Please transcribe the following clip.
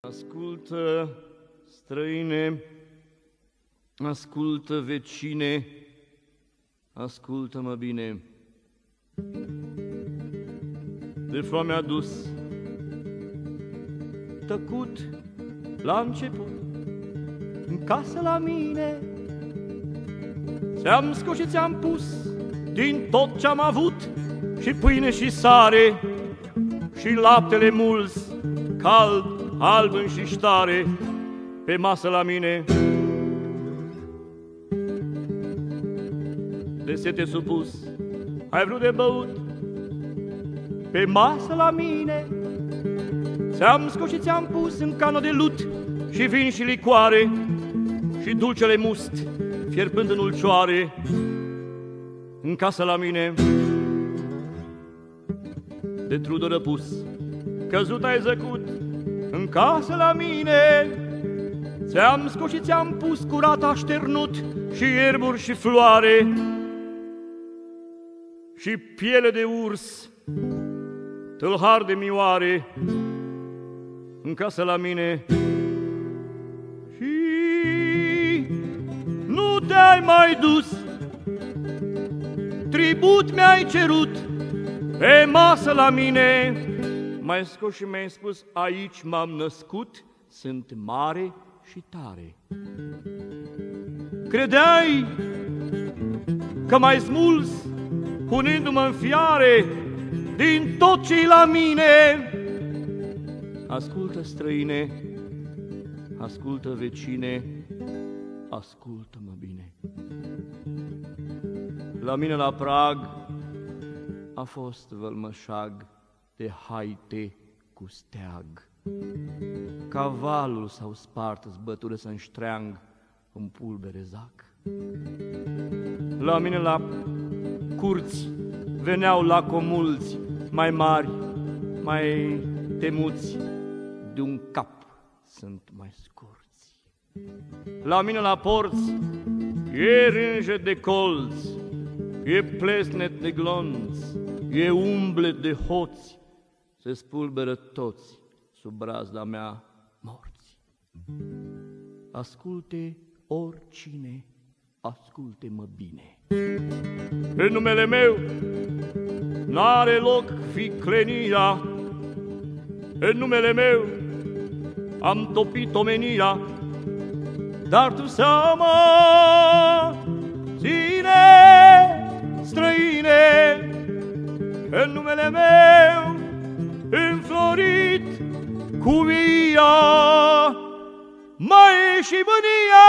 Ascultă, străine, ascultă, vecine, ascultă-mă bine. De foame adus, tăcut la început, în casă la mine, ți-am scos și ți-am pus din tot ce-am avut, și pâine și sare, și laptele mulți, cald, alb și ștare, pe masă la mine. De sete supus, ai vrut de băut, pe masă la mine. Ți-am scos și ți-am pus în cană de lut, și vin și licoare, și dulcele must, fierbând în ulcioare, în casă la mine. De trudă răpus, căzut ai zăcut, în casă la mine. Ți-am scos și ți-am pus curat așternut, și ierburi și floare, și piele de urs, tâlhar de mioare, în casă la mine. Și nu te-ai mai dus, tribut mi-ai cerut, pe masă la mine. M-ai scos și mi-ai spus, aici m-am născut, sunt mare și tare. Credeai că m-ai smuls, punându-mă în fiare din tot ce-i la mine. Ascultă, străine, ascultă, vecine, ascultă-mă bine. La mine la prag a fost vălmășag de haite cu steag. Cavalul s-au spart, zbătură să înștreang în pulbere zac. La mine la curți veneau lacomulți, mai mari, mai temuți, de un cap sunt mai scurți. La mine la porți e rânjă de colți, e plesnet de glonți, e umblet de hoți, se spulberă toți sub brazda mea morți. Asculte oricine, asculte-mă bine. În numele meu n-are loc viclenia, în numele meu am topit omenia, dar tu seama ține, străine, în numele meu înflorit cu mia, mai și mânia.